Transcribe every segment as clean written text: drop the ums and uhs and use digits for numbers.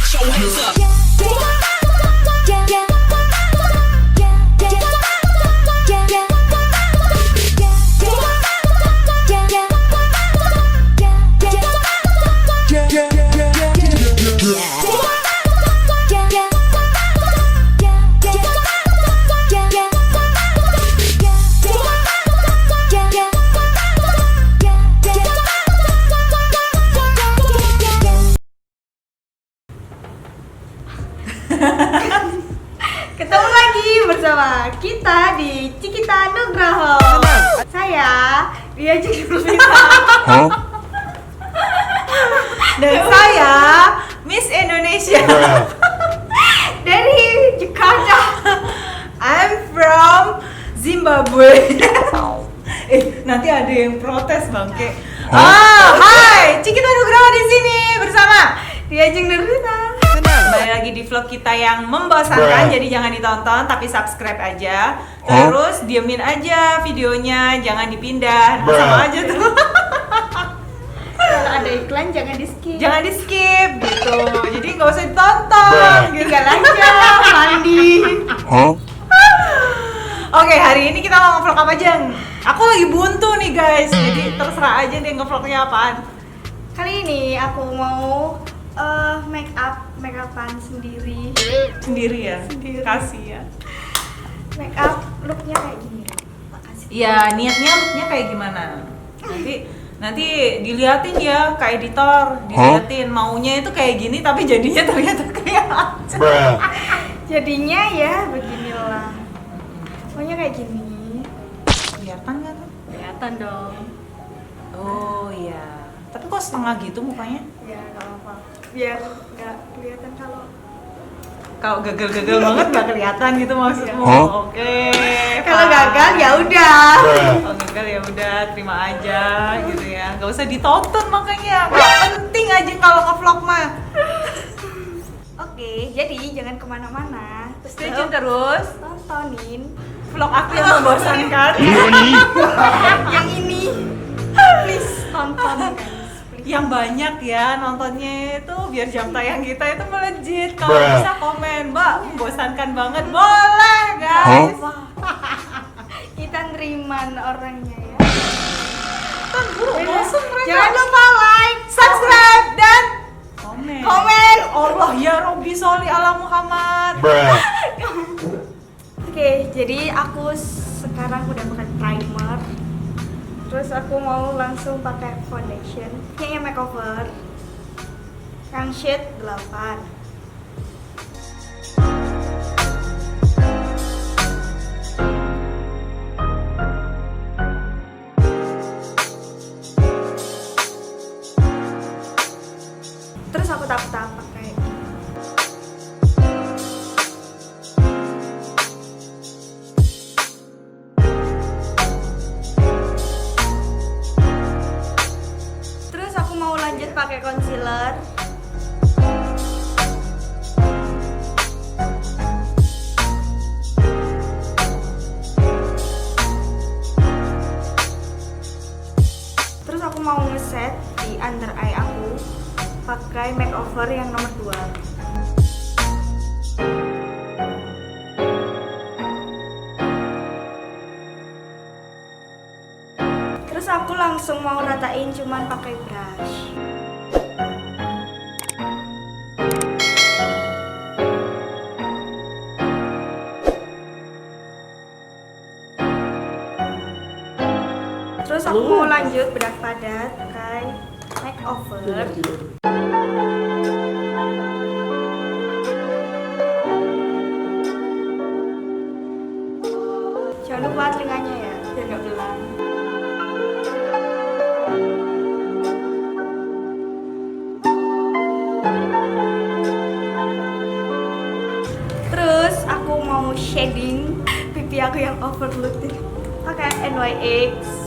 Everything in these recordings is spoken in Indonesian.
Put your hands up. Ketemu lagi bersama kita di Cikita Nugroho. Saya diajak berbicara. Dan saya Miss Indonesia dari Jakarta. I'm from Zimbabwe. Nanti ada yang protes bangke. Hai, Cikita Nugroho di sini bersama diajak berbicara. Kembali lagi di vlog kita yang membosankan, jadi jangan ditonton tapi subscribe aja. Terus diemin aja videonya, jangan dipindah, sama aja tuh. Kalau ada iklan jangan di skip. Jangan di skip gitu. Jadi nggak usah ditonton, tinggal aja mandi. Oke, hari ini kita mau nge-vlog apa aja? Aku lagi buntu nih guys, jadi terserah aja deh nge-vlognya apaan. Kali ini aku mau make upan sendiri ya? Sendiri. Kasih ya. Make up looknya kayak gini. Makasih. Iya, niatnya looknya kayak gimana? Nanti diliatin ya ke editor, diliatin maunya itu kayak gini tapi jadinya ternyata kayak jadinya ya beginilah. Maunya kayak gini. Kelihatan nggak tuh? Kelihatan dong. Oh iya. Tapi kok setengah gitu mukanya? Ya nggak apa-apa. Biar nggak kelihatan kalau gagal-gagal banget nggak kelihatan gitu maksudmu. Oke. Kalau gagal ya udah. Kalau gagal ya udah terima aja gitu ya. Nggak usah ditonton makanya. Nggak penting aja kalau nge-vlog mah. Oke, jadi jangan kemana-mana. Stay tune terus. Tontonin vlog aku yang membosankan. Yang ini. Please tonton guys. Yang banyak ya nontonnya itu biar jam tayang kita itu melejit. Kalau bisa komen, Mbak, membosankan banget, boleh guys. Kita neriman orangnya ya. Kan buru bosan mereka. Jangan lupa like, subscribe dan komen. Allah ya Robbi sholli ala Muhammad. Oke, jadi aku sekarang udah pakai primer. Terus aku mau langsung pakai foundation yang makeover yang shade 8. Terus aku tap-tap pakai pakai concealer. Terus aku mau ngeset di under eye aku pakai makeover yang nomor 2. Terus aku langsung mau ratain cuman pakai brush. Terus aku mau lanjut bedak padat pakai makeover. Jangan lupa telinganya ya, biar nggak belang. Terus aku mau shading pipi aku yang overlook pakai NYX.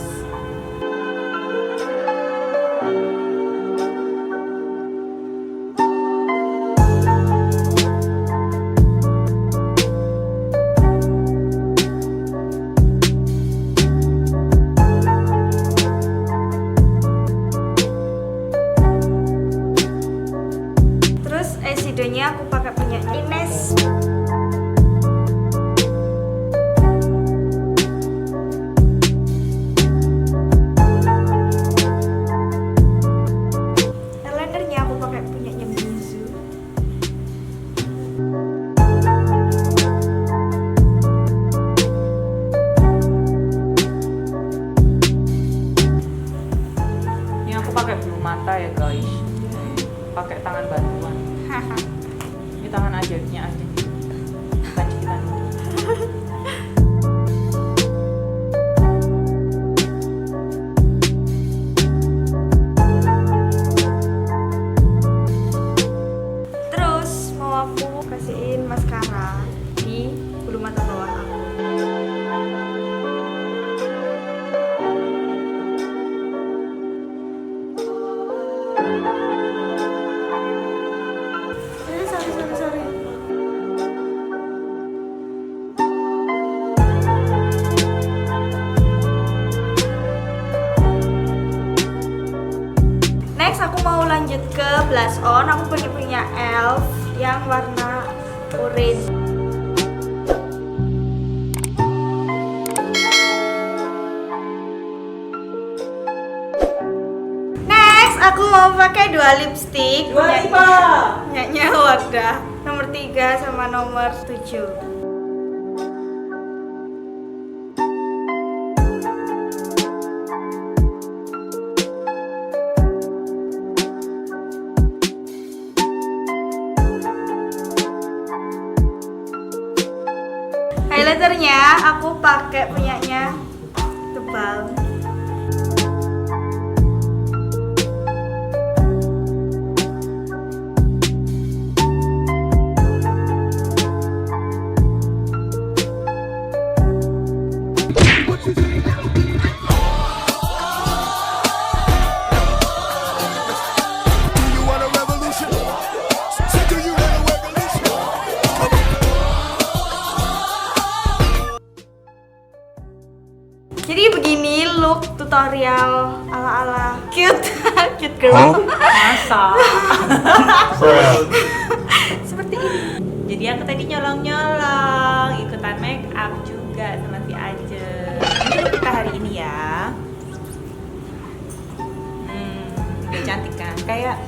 Shadownya aku pakai punya Ines. Eyelinernya aku pakai punya Mizu. Ini aku pakai bulu mata ya guys. Pakai tangan bantuan. Ini tangan ajaibnya aja. Bukan cikitan. Terus mau aku kasihin maskara di bulu mata bawah aku. Sorry. Next aku mau lanjut ke blush on. Aku punya Elf yang warna orange. Next aku mau pakai dua lipstick. Punyanya Wardah nomor 3 sama nomor 7. Highlighternya aku pakai punyanya tebal. Jadi begini look tutorial ala-ala cute girl. Masa. Seperti ini. Jadi aku tadi nyolong-nyolong, ikutan make up juga sama si Ajeng. Ini look kita hari ini ya. Udah cantik kan? Kayak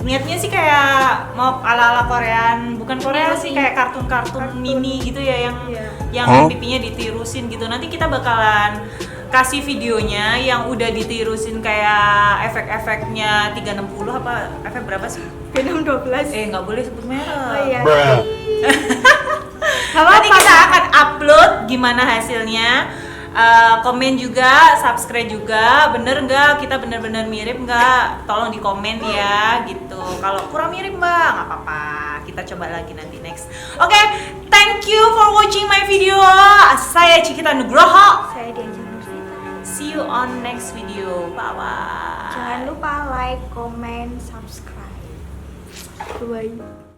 niatnya sih kayak mau ala-ala Korean, bukan Korea sih, kayak kartun-kartun mini gitu ya yang pipinya ditirusin gitu. Nanti kita bakalan kasih videonya yang udah ditirusin kayak efek-efeknya 360 apa efek berapa sih? Venom 12. Nggak boleh sebut merek. Oh iya. Nanti kita akan upload gimana hasilnya. Komen juga, subscribe juga, bener nggak kita bener-bener mirip nggak? Tolong di komen ya gitu. Kalau kurang mirip mbak, nggak apa-apa. Kita coba lagi nanti next. Oke, thank you for watching my video. Saya Cikita Nugroho. Saya Dian Janursita. See you on next video. Bye bye. Jangan lupa like, comment, subscribe. Bye.